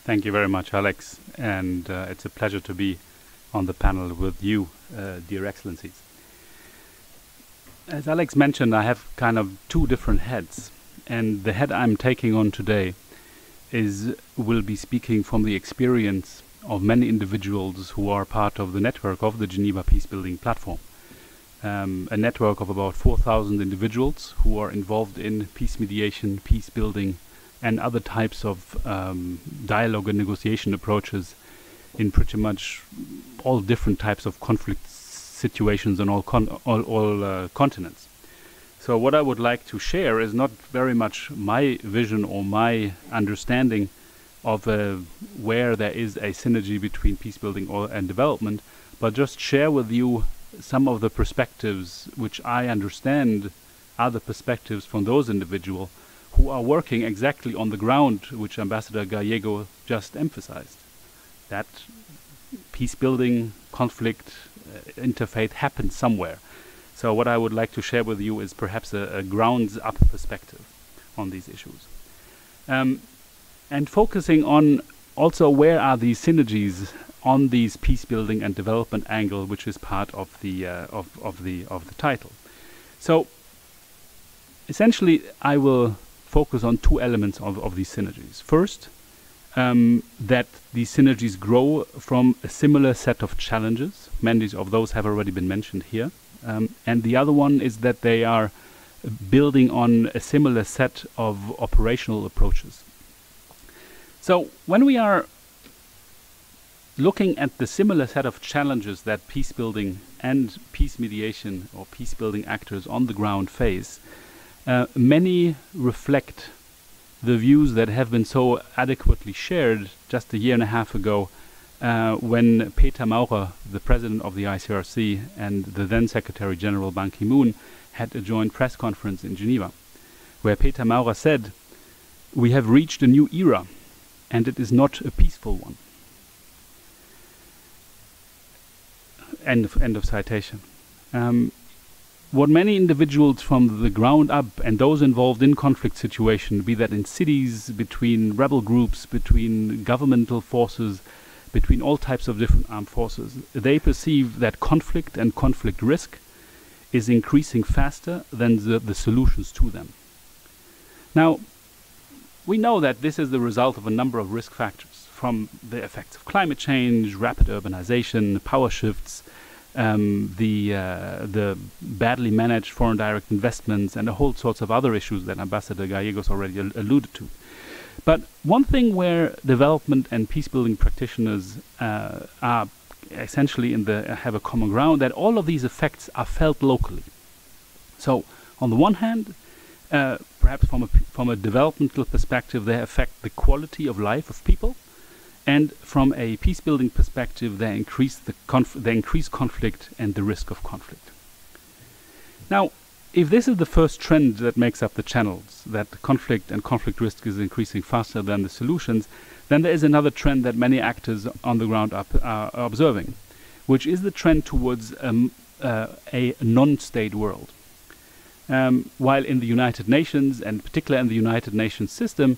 Thank you very much, Alex, and it's a pleasure to be on the panel with you, dear Excellencies. As Alex mentioned, I have kind of two different heads, and the head I'm taking on today will be speaking from the experience of many individuals who are part of the network of the Geneva Peacebuilding platform. A network of about 4,000 individuals who are involved in peace mediation, peace building, and other types of dialogue and negotiation approaches in pretty much all different types of conflict situations on all continents. So what I would like to share is not very much my vision or my understanding of where there is a synergy between peace building and development, but just share with you some of the perspectives which I understand are the perspectives from those individuals who are working exactly on the ground which Ambassador Gallego just emphasized. That peace building, conflict, interfaith happens somewhere. So what I would like to share with you is perhaps a grounds up perspective on these issues. And focusing on also where are these synergies on these peace building and development angle, which is part of the title. So essentially I will focus on two elements of these synergies. First, that these synergies grow from a similar set of challenges. Many of those have already been mentioned here. And the other one is that they are building on a similar set of operational approaches. So when we are looking at the similar set of challenges that peace building and peace mediation or peace building actors on the ground face, many reflect the views that have been so adequately shared just a year and a half ago when Peter Maurer, the president of the ICRC, and the then Secretary General Ban Ki-moon had a joint press conference in Geneva, where Peter Maurer said, "We have reached a new era, and it is not a peaceful one." End of citation. What many individuals from the ground up and those involved in conflict situation, be that in cities, between rebel groups, between governmental forces, between all types of different armed forces, they perceive that conflict and conflict risk is increasing faster than the solutions to them. Now, we know that this is the result of a number of risk factors, from the effects of climate change, rapid urbanization, power shifts, the badly managed foreign direct investments, and a whole sorts of other issues that Ambassador Gallegos already alluded to. But one thing where development and peace-building practitioners are essentially have a common ground, that all of these effects are felt locally. So, on the one hand, perhaps from a developmental perspective, they affect the quality of life of people, and from a peace-building perspective, they increase conflict and the risk of conflict. Now, if this is the first trend that makes up the channels, that conflict and conflict risk is increasing faster than the solutions, then there is another trend that many actors on the ground are observing, which is the trend towards a non-state world. While in the United Nations, and particularly in the United Nations system,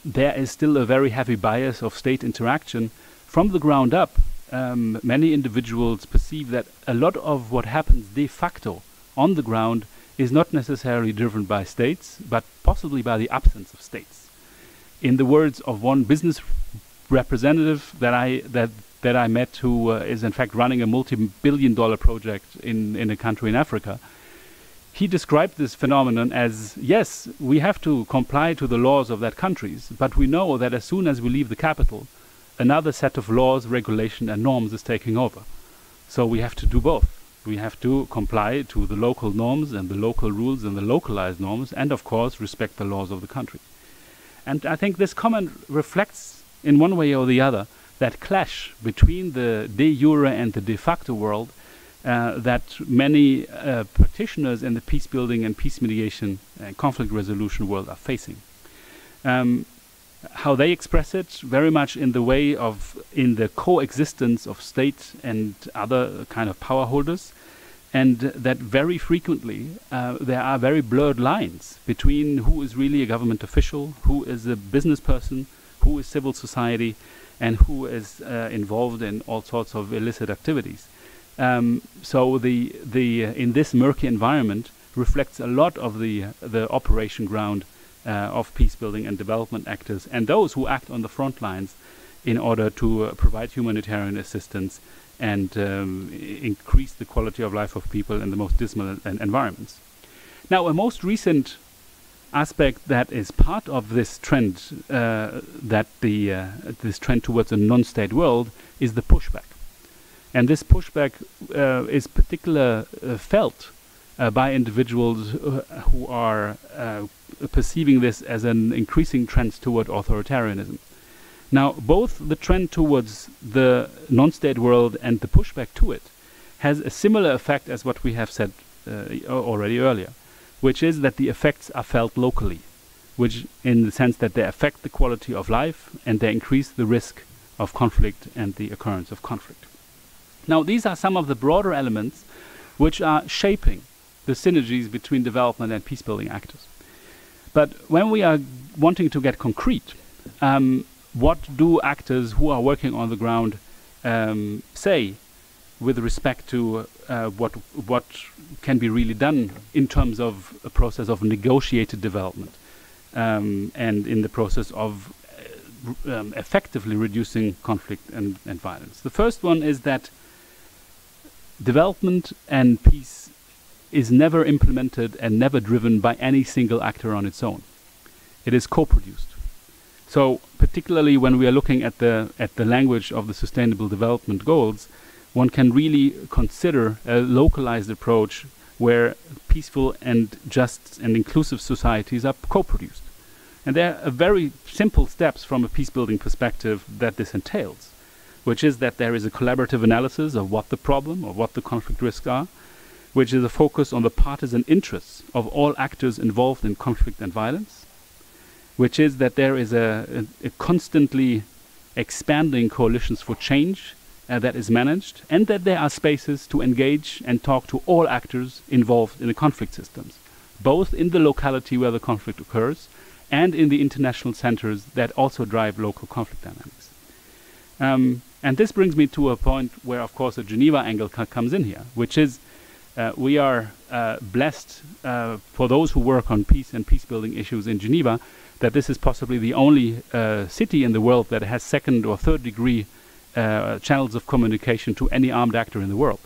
there is still a very heavy bias of state interaction. From the ground up, many individuals perceive that a lot of what happens de facto on the ground is not necessarily driven by states, but possibly by the absence of states. In the words of one business representative that I met, who is in fact running a multi-billion-dollar project in a country in Africa, he described this phenomenon as, yes, we have to comply to the laws of that countries, but we know that as soon as we leave the capital, another set of laws, regulation, and norms is taking over. So we have to do both. We have to comply to the local norms and the local rules and the localized norms, and of course respect the laws of the country. And I think this comment reflects, in one way or the other, that clash between the de jure and the de facto world that many practitioners in the peace building and peace mediation and conflict resolution world are facing. How they express it, very much in the way of the coexistence of state and other kind of power holders, and that very frequently there are very blurred lines between who is really a government official, who is a business person, who is civil society, and who is involved in all sorts of illicit activities. So in this murky environment reflects a lot of the operation ground of peace building and development actors, and those who act on the front lines in order to provide humanitarian assistance and increase the quality of life of people in the most dismal environments. Now, a most recent aspect that is part of this trend, this trend towards a non-state world, is the pushback. And this pushback is particularly felt by individuals who are perceiving this as an increasing trend toward authoritarianism. Now, both the trend towards the non-state world and the pushback to it has a similar effect as what we have said already earlier, which is that the effects are felt locally, which in the sense that they affect the quality of life and they increase the risk of conflict and the occurrence of conflict. Now, these are some of the broader elements which are shaping the synergies between development and peace-building actors. But when we are wanting to get concrete, what do actors who are working on the ground say with respect to what can be really done in terms of a process of negotiated development and in the process of effectively reducing conflict and violence? The first one is that development and peace is never implemented and never driven by any single actor on its own. It is co-produced. So particularly when we are looking at the language of the Sustainable Development Goals, one can really consider a localized approach where peaceful and just and inclusive societies are co-produced. And there are very simple steps from a peace-building perspective that this entails, which is that there is a collaborative analysis of what the problem or what the conflict risks are, which is a focus on the partisan interests of all actors involved in conflict and violence, which is that there is a constantly expanding coalitions for change that is managed, and that there are spaces to engage and talk to all actors involved in the conflict systems, both in the locality where the conflict occurs and in the international centers that also drive local conflict dynamics. And this brings me to a point where, of course, a Geneva angle comes in here, which is we are blessed for those who work on peace and peace-building issues in Geneva, that this is possibly the only city in the world that has second or third degree channels of communication to any armed actor in the world,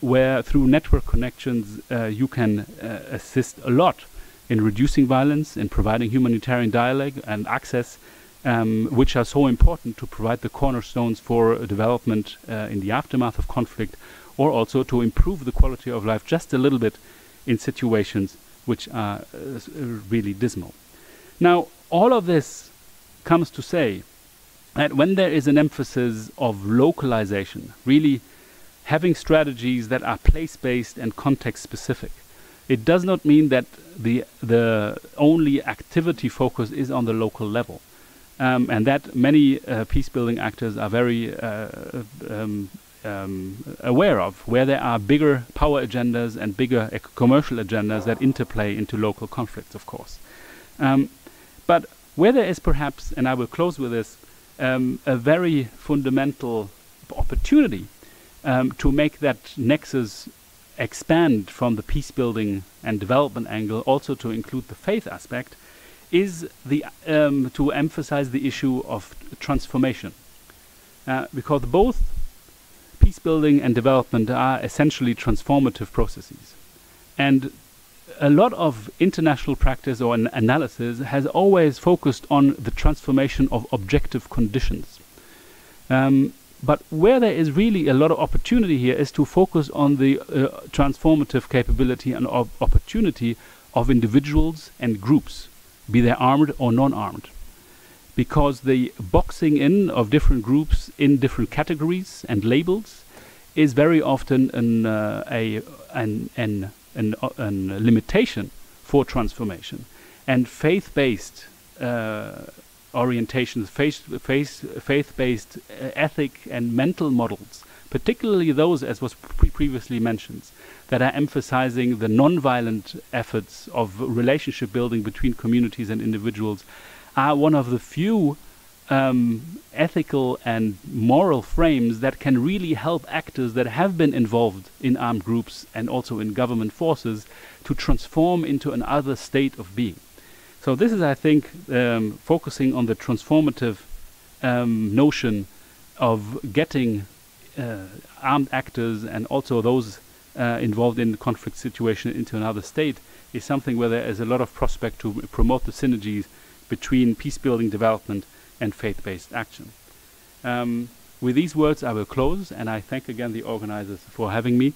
where through network connections you can assist a lot in reducing violence, in providing humanitarian dialogue and access, which are so important to provide the cornerstones for development in the aftermath of conflict, or also to improve the quality of life just a little bit in situations which are really dismal. Now, all of this comes to say that when there is an emphasis of localization, really having strategies that are place-based and context-specific, it does not mean that the only activity focus is on the local level, and that many peace-building actors are very aware of, where there are bigger power agendas and bigger commercial agendas that interplay into local conflicts, of course. But where there is perhaps, and I will close with this, a very fundamental opportunity to make that nexus expand from the peace-building and development angle also to include the faith aspect, is to emphasize the issue of transformation. Because both peace-building and development are essentially transformative processes. And a lot of international practice or analysis has always focused on the transformation of objective conditions. But where there is really a lot of opportunity here is to focus on the transformative capability and opportunity of individuals and groups, be they armed or non-armed. Because the boxing in of different groups in different categories and labels is very often a limitation for transformation. And faith-based orientations, faith-based ethic and mental models, particularly those, as was previously mentioned, that are emphasizing the non-violent efforts of relationship building between communities and individuals, are one of the few ethical and moral frames that can really help actors that have been involved in armed groups and also in government forces to transform into another state of being. So this is, I think, focusing on the transformative notion of getting armed actors and also those involved in the conflict situation into another state is something where there is a lot of prospect to promote the synergies between peace-building development and faith-based action. With these words I will close, and I thank again the organizers for having me,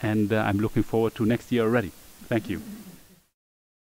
and I'm looking forward to next year already. Thank you.